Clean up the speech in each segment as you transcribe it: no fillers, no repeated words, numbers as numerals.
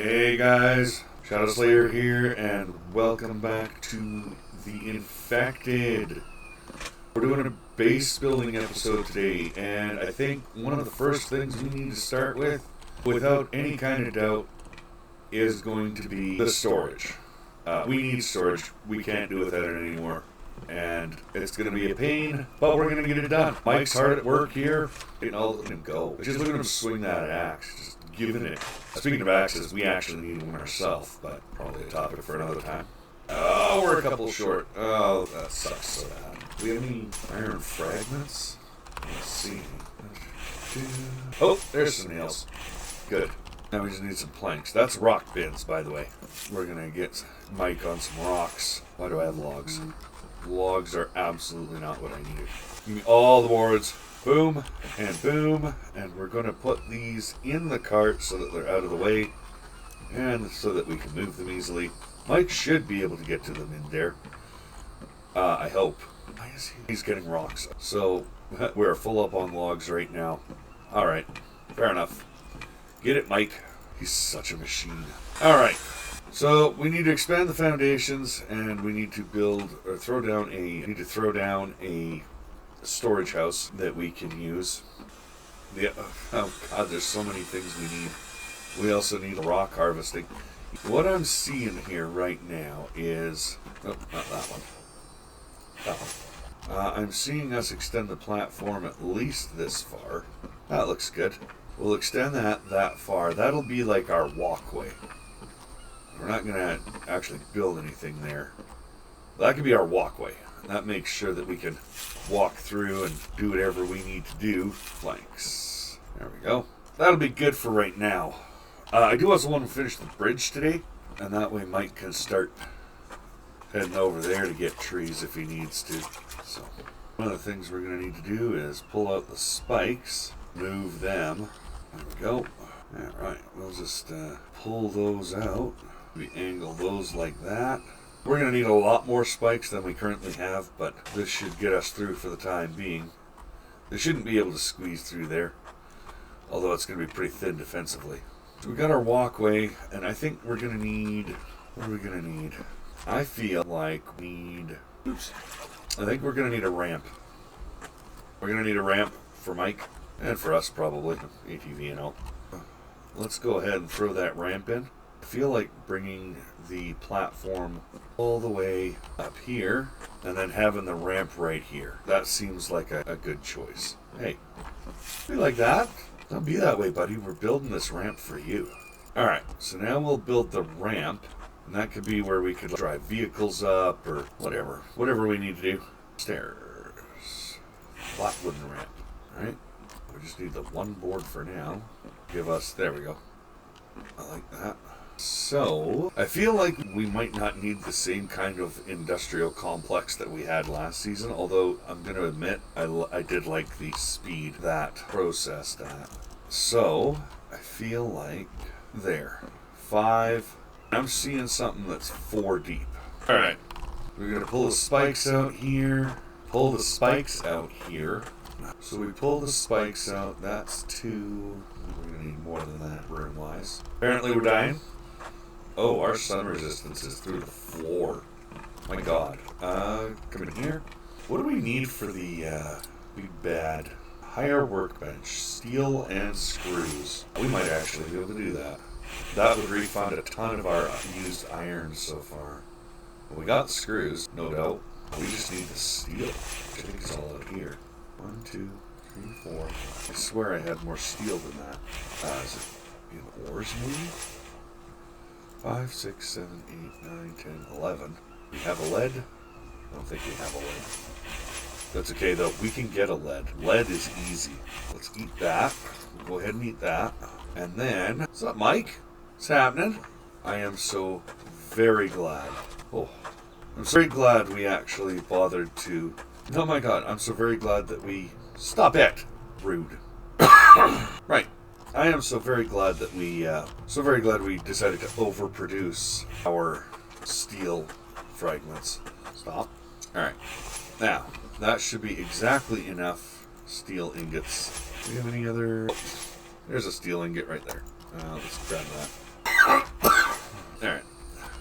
Hey guys, Shadow Slayer here, and welcome back to The Infected. We're doing a base building episode today, and I think one of the first things we need to start with, without any kind of doubt, is going to be the storage. We need storage. We can't do without it anymore. And it's going to be a pain, but we're going to get it done. Mike's hard at work here. I'll let him go. Just look at him swing that axe. Just giving it. Speaking of axes, we actually need one ourselves, but probably a topic for another time. Oh, we're a couple short. Oh, that sucks so bad. Do we have any iron fragments? Let's see. Oh, there's some nails. Good. Now we just need some planks. That's rock bins, by the way. We're going to get Mike on some rocks. Why do I have logs? Logs are absolutely not what I needed. Give me all the boards. Boom and boom. And we're going to put these in the cart so that they're out of the way. And so that we can move them easily. Mike should be able to get to them in there. I hope. Why is he? He's getting rocks. So we're full up on logs right now. Alright. Fair enough. Get it, Mike. He's such a machine. Alright. So we need to expand the foundations, and we need to throw down a storage house that we can use. Oh god, there's so many things we need. We also need rock harvesting. What I'm seeing here right now is, oh, not that one. That one. I'm seeing us extend the platform at least this far. That looks good. We'll extend that far. That'll be like our walkway. We're not going to actually build anything there. That could be our walkway. That makes sure that we can walk through and do whatever we need to do. Planks. There we go. That'll be good for right now. I do also want to finish the bridge today, and that way Mike can start heading over there to get trees if he needs to. So, one of the things we're going to need to do is pull out the spikes, move them. There we go. Alright, we'll just pull those out. We angle those like that. We're going to need a lot more spikes than we currently have, but this should get us through for the time being. They shouldn't be able to squeeze through there, although it's going to be pretty thin defensively. So we got our walkway, and I think we're going to need... What are we going to need? I feel like we need... Oops. I think we're going to need a ramp. We're going to need a ramp for Mike, and for us probably, ATV and all. Let's go ahead and throw that ramp in. I feel like bringing the platform all the way up here and then having the ramp right here. That seems like a good choice. Hey, be like that? Don't be that way, buddy. We're building this ramp for you. Alright, so now we'll build the ramp, and that could be where we could drive vehicles up or whatever. Whatever we need to do. Stairs. Flat wooden ramp. Alright, we just need the one board for now. Give us, there we go. I like that. So, I feel like we might not need the same kind of industrial complex that we had last season, although I'm going to admit I did like the speed that processed at. So, I feel like there. 5. I'm seeing something that's 4 deep. Alright, we're going to pull the spikes out here. Pull the spikes out here. So we pull the spikes out. That's 2. We're going to need more than that room-wise. Apparently we're dying. Oh, our sun resistance is through the floor. My god. Come in here. What do we need for the big bad? Higher workbench. Steel and screws. We might actually be able to do that. That would refund a ton of our used iron so far. We got the screws, no doubt. We just need the steel, which I think is all out here. 1, 2, 3, 4. I swear I had more steel than that. Is it in ores maybe? 5, 6, 7, 8, 9, 10, 11. We have a lead? I don't think we have a lead. That's okay though. We can get a lead. Lead is easy. Let's eat that. We'll go ahead and eat that. And then, what's up, Mike? What's happening? I am so very glad. Oh, I'm so very glad we actually bothered to. Oh my god, I'm so very glad that we. Stop it! Rude. Right. I am so very glad that we decided to overproduce our steel fragments. Stop. Alright. Now, that should be exactly enough steel ingots. Do we have any other... There's a steel ingot right there. Let's grab that.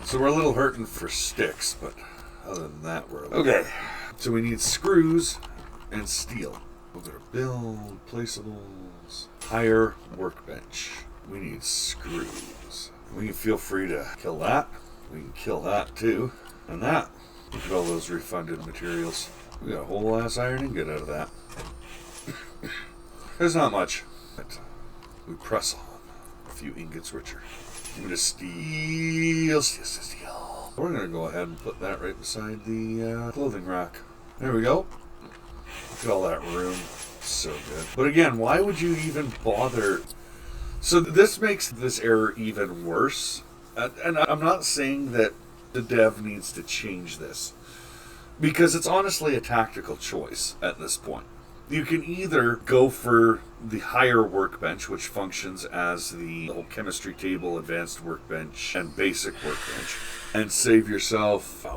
So we're a little hurting for sticks, but other than that, we're okay. So we need screws and steel. We're going to build placeables. Higher workbench. We need screws. We can feel free to kill that. We can kill that too. And that. Look at all those refunded materials. We got a whole ass iron ingot out of that. There's not much. But we press on. A few ingots richer. Give me the steel. Steel. We're going to go ahead and put that right beside the clothing rack. There we go. Look at all that room. So good. But again, why would you even bother? So this makes this error even worse. And I'm not saying that the dev needs to change this, because it's honestly a tactical choice at this point. You can either go for the higher workbench, which functions as the whole chemistry table, advanced workbench, and basic workbench, and save yourself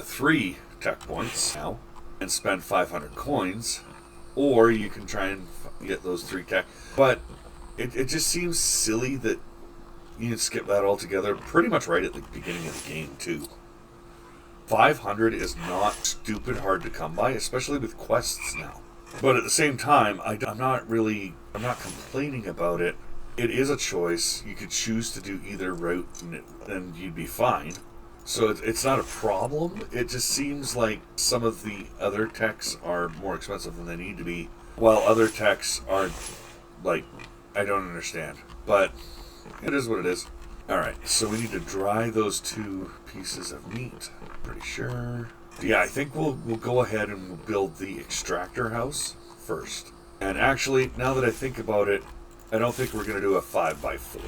3 tech points now, and spend 500 coins, or you can try and get those 3 tech. But it just seems silly that you can skip that altogether, pretty much right at the beginning of the game, too. 500 is not stupid hard to come by, especially with quests now. But at the same time, I'm not complaining about it. It is a choice. You could choose to do either route and you'd be fine. So it's not a problem. It just seems like some of the other techs are more expensive than they need to be, while other techs are, like, I don't understand. But it is what it is. Alright, so we need to dry those 2 pieces of meat. Pretty sure. Yeah, I think we'll go ahead and we'll build the extractor house first. And actually, now that I think about it, I don't think we're going to do a 5x4.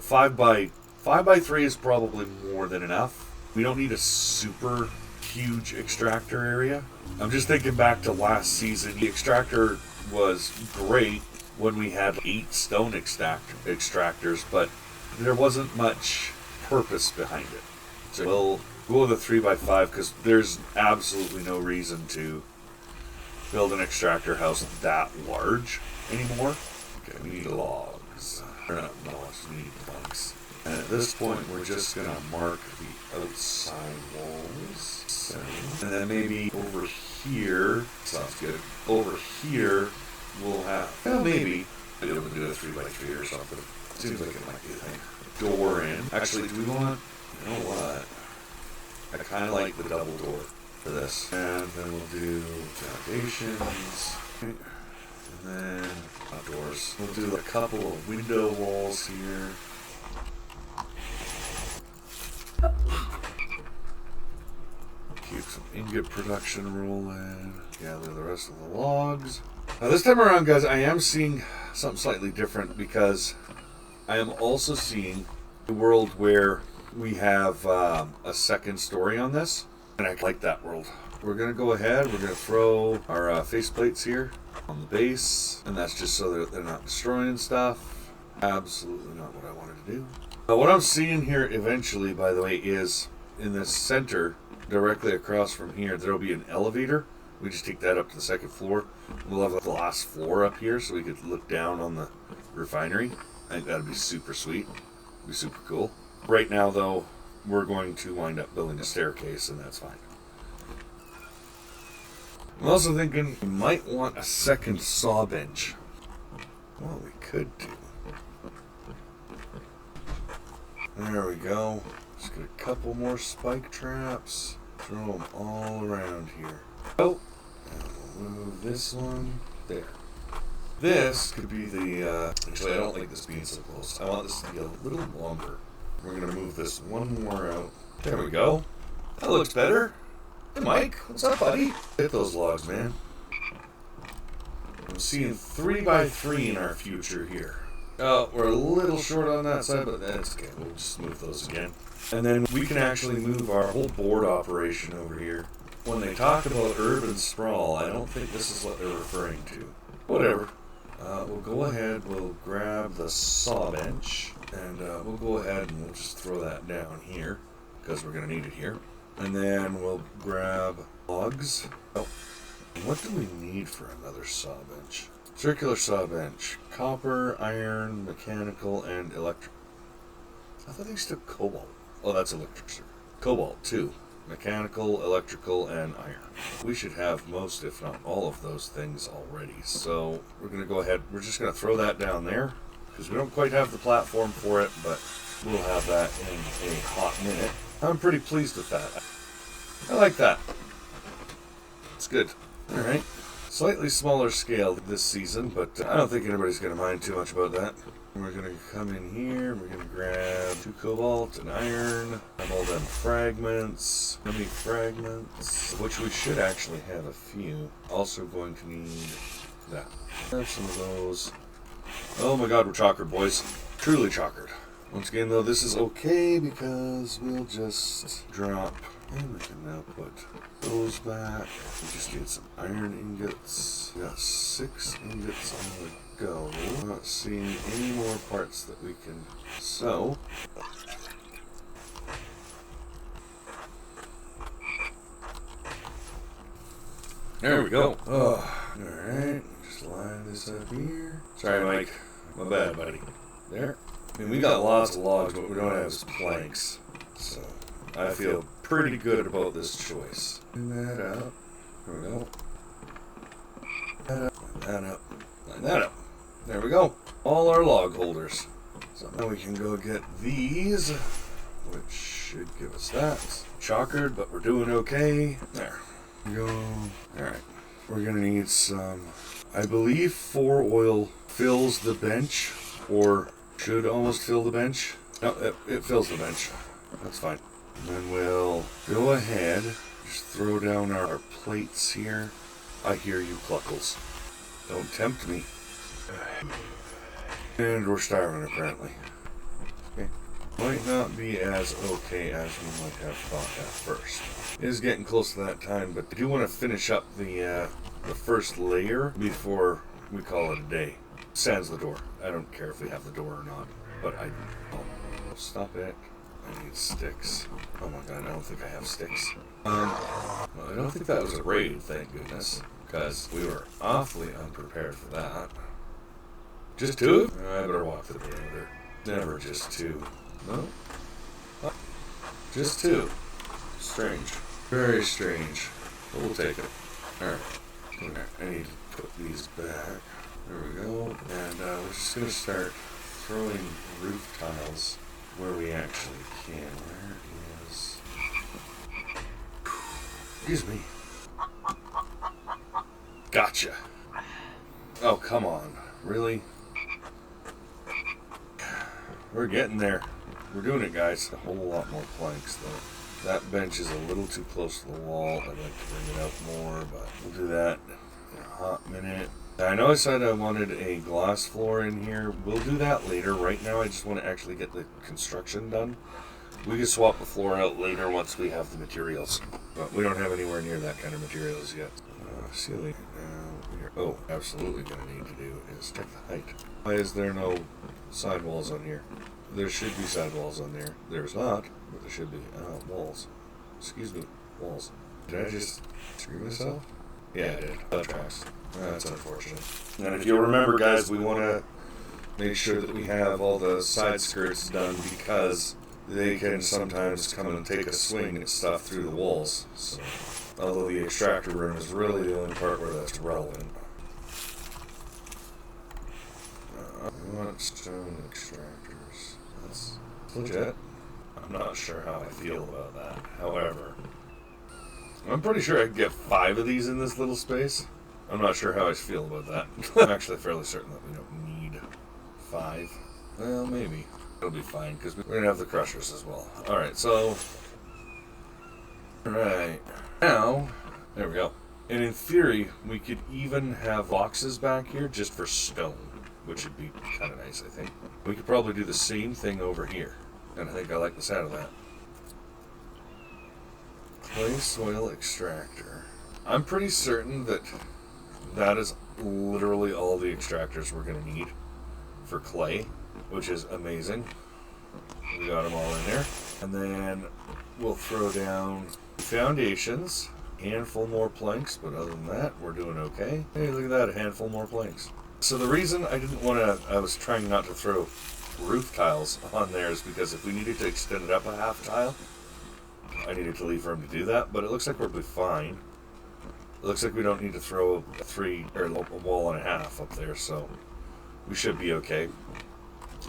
5x3 is probably more than enough. We don't need a super huge extractor area. I'm just thinking back to last season. The extractor was great when we had 8 stone extractors, but there wasn't much purpose behind it. So we'll go with a 3x5 because there's absolutely no reason to build an extractor house that large anymore. Okay, we need logs. Or not logs, we need planks. And at this point, we're just going to mark the outside walls. So, and then maybe over here, sounds good, over here we'll have, well, maybe be able to do a 3x3 or something. Seems like it might be a thing. Door in. Actually, do we want, you know what? I kind of like the double door for this. And then we'll do foundations. And then outdoors. We'll do a couple of window walls here. Keep some ingot production rolling. Gather the rest of the logs. Now this time around, guys, I am seeing something slightly different because I am also seeing a world where we have a second story on this, and I like that world. We're going to go ahead, we're going to throw our faceplates here on the base, and that's just so that they're not destroying stuff. Absolutely not what I wanted to do. What I'm seeing here eventually, by the way, is in the center, directly across from here, there will be an elevator. We just take that up to the 2nd floor. We'll have a glass floor up here so we could look down on the refinery. I think that'd be super sweet. Be super cool. Right now, though, we're going to wind up building a staircase, and that's fine. I'm also thinking we might want a second saw bench. Well, we could do. There we go. Just get a couple more spike traps. Throw them all around here. Oh, and we'll move this one there. This could be the, actually I don't like this being so close. I want this to be a little longer. We're going to move this one more out. There we go. That looks better. Hey Mike, what's up buddy? Hit those logs, man. I'm seeing 3x3 in our future here. Oh, we're a little short on that side, but that's okay. We'll just move those again. And then we can actually move our whole board operation over here. When they talk about urban sprawl, I don't think this is what they're referring to. Whatever. We'll go ahead, we'll grab the saw bench, and we'll go ahead and we'll just throw that down here, because we're going to need it here. And then we'll grab logs. Oh, what do we need for another saw bench? Circular saw bench. Copper, iron, mechanical, and electric. I thought they took cobalt. Oh, that's electric circuit. Cobalt, 2. Mechanical, electrical, and iron. We should have most, if not all, of those things already. So we're going to go ahead. We're just going to throw that down there because we don't quite have the platform for it, but we'll have that in a hot minute. I'm pretty pleased with that. I like that. It's good. All right. Slightly smaller scale this season, but I don't think anybody's going to mind too much about that. We're going to come in here, we're going to grab 2 cobalt and iron, have all them fragments, many fragments, which we should actually have a few. Also going to need that. Have some of those. Oh my god, we're chockered, boys. Truly chockered. Once again, though, this is okay because we'll just drop, and we can now put those back. We just need some iron ingots. We got 6 ingots on the go. I'm not seeing any more parts that we can sew. There we go. Oh, alright. Just line this up here. Sorry, Mike. My bad, buddy. There. I mean, we got lots of logs, but we don't have planks. So, I feel pretty good about this choice. Line that up. There we go. Line that up. Line that up. There we go. All our log holders. So now we can go get these, which should give us that. Chockered, but we're doing okay. There we go. Alright. We're going to need some, I believe 4 oil fills the bench, or should almost fill the bench. No, it fills the bench. That's fine. And then we'll go ahead, just throw down our plates here. I hear you, Cluckles. Don't tempt me. And we're starving, apparently. Okay. Might not be as okay as we might have thought at first. It is getting close to that time, but I do want to finish up the first layer before we call it a day. Sans the door. I don't care if we have the door or not, but oh, stop it. I need sticks. Oh my god, I don't think I have sticks. Well, I don't think that was a raid, thank goodness, because we were awfully unprepared for that. Just 2? I better walk to the perimeter. Never just 2. No? Oh, just 2. Strange. Very strange. But we'll take it. Alright. I need to put these back. There we go. And we're just going to start throwing roof tiles where we actually can. Where is... Excuse me. Gotcha. Oh, come on. Really? We're getting there. We're doing it, guys. A whole lot more planks, though. That bench is a little too close to the wall. I'd like to bring it out more, but we'll do that in a hot minute. I know I said I wanted a glass floor in here. We'll do that later. Right now, I just want to actually get the construction done. We can swap the floor out later once we have the materials. But we don't have anywhere near that kind of materials yet. Ceiling. Oh, absolutely going to need to do is check the height. Why is there no sidewalls on here? There should be sidewalls on there. There's not, but there should be. Walls. Excuse me, walls. Did I just screw myself? Yeah, I did. That tracks. That's unfortunate. And if you'll remember, guys, we want to make sure that we have all the side skirts done because they can sometimes come and take a swing at stuff through the walls. So, although the extractor room is really the only part where that's relevant. We want stone extractors. That's legit. I'm not sure how I feel about that. However, I'm pretty sure I can get 5 of these in this little space. I'm not sure how I feel about that. I'm actually fairly certain that we don't need 5. Well, maybe. It'll be fine, because we're going to have the crushers as well. Alright, so... Alright. Now, there we go. And in theory, we could even have boxes back here just for stone, which would be kind of nice, I think. We could probably do the same thing over here. And I think I like the sound of that. Clay soil extractor. I'm pretty certain that that is literally all the extractors we're going to need for clay, which is amazing. We got them all in there. And then we'll throw down foundations, handful more planks, but other than that, we're doing okay. Hey, look at that, a handful more planks. So the reason I didn't want to, I was trying not to throw roof tiles on theirs, because if we needed to extend it up a half tile, I needed to leave room to do that, but it looks like we'll be fine. It looks like we don't need to throw a wall and a half up there, so we should be okay.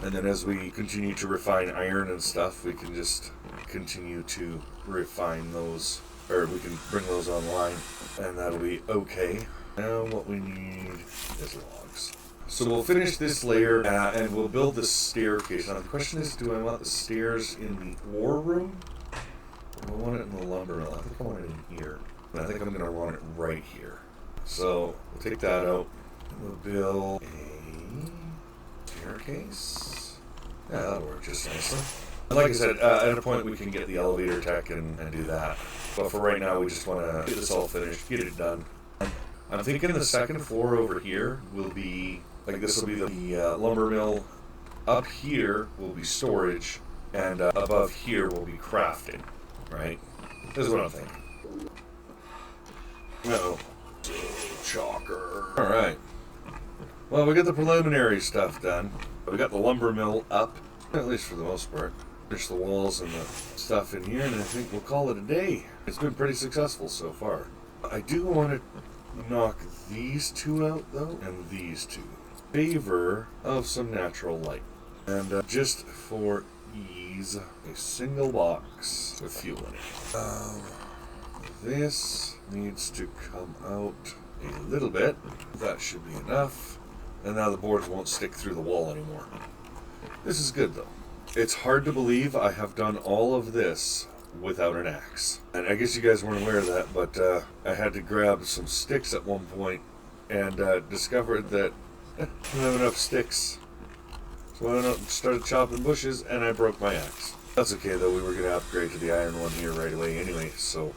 And then as we continue to refine iron and stuff, we can just continue to refine those, or we can bring those online, and that'll be okay. Now what we need is logs. So we'll finish this layer, and we'll build the staircase. Now the question is, do I want the stairs in the war room? Or do I want it in the lumber mill? I think I want it in here. And I think I'm going to want it right here. So we'll take that out, and we'll build a staircase. Yeah, that'll work just nicely. And like I said, at a point we can get the elevator tech and do that. But for right now, we just want to get this all finished, get it done. I'm thinking the second floor over here will be, like, this will be the lumber mill. Up here will be storage, and above here will be crafting, right? This is what I'm thinking. Uh-oh. Shocker. Alright. Well, we got the preliminary stuff done. We got the lumber mill up, at least for the most part. Finish the walls and the stuff in here, and I think we'll call it a day. It's been pretty successful so far. I do want to knock these two out, though, and these two. Favor of some natural light. And just for ease, a single box with fuel in it. This needs to come out a little bit. That should be enough. And now the boards won't stick through the wall anymore. This is good, though. It's hard to believe I have done all of this without an axe. And I guess you guys weren't aware of that, but I had to grab some sticks at one point and discovered that I don't have enough sticks. So I went out and started chopping bushes, and I broke my axe. That's okay, though. We were going to upgrade to the iron one here right away anyway, so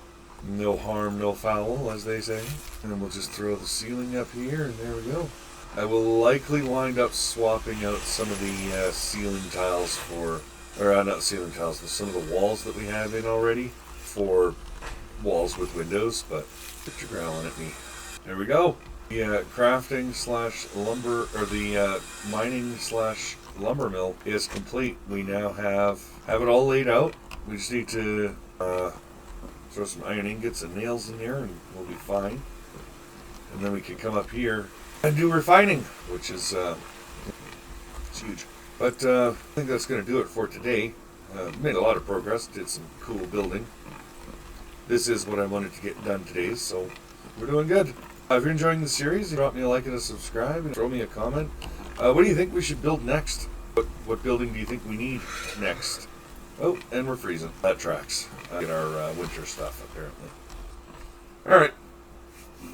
no harm, no foul, as they say. And then we'll just throw the ceiling up here, and there we go. I will likely wind up swapping out some of the ceiling tiles for, or not ceiling tiles, but some of the walls that we have in already for walls with windows, but get your growling at me. There we go. The crafting slash lumber, or the mining slash lumber mill is complete. We now have it all laid out. We just need to throw some iron ingots and nails in there, and we'll be fine. And then we can come up here and do refining, which is it's huge. But I think that's going to do it for today. Made a lot of progress, did some cool building. This is what I wanted to get done today, so we're doing good. If you're enjoying the series, drop me a like and a subscribe, and throw me a comment. What do you think we should build next? What building do you think we need next? Oh, and we're freezing. That tracks. Get our winter stuff, apparently. Alright.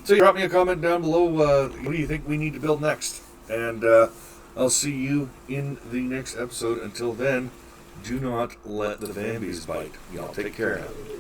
So drop me a comment down below. What do you think we need to build next? And I'll see you in the next episode. Until then, do not let the Bambies bite. Y'all take care now.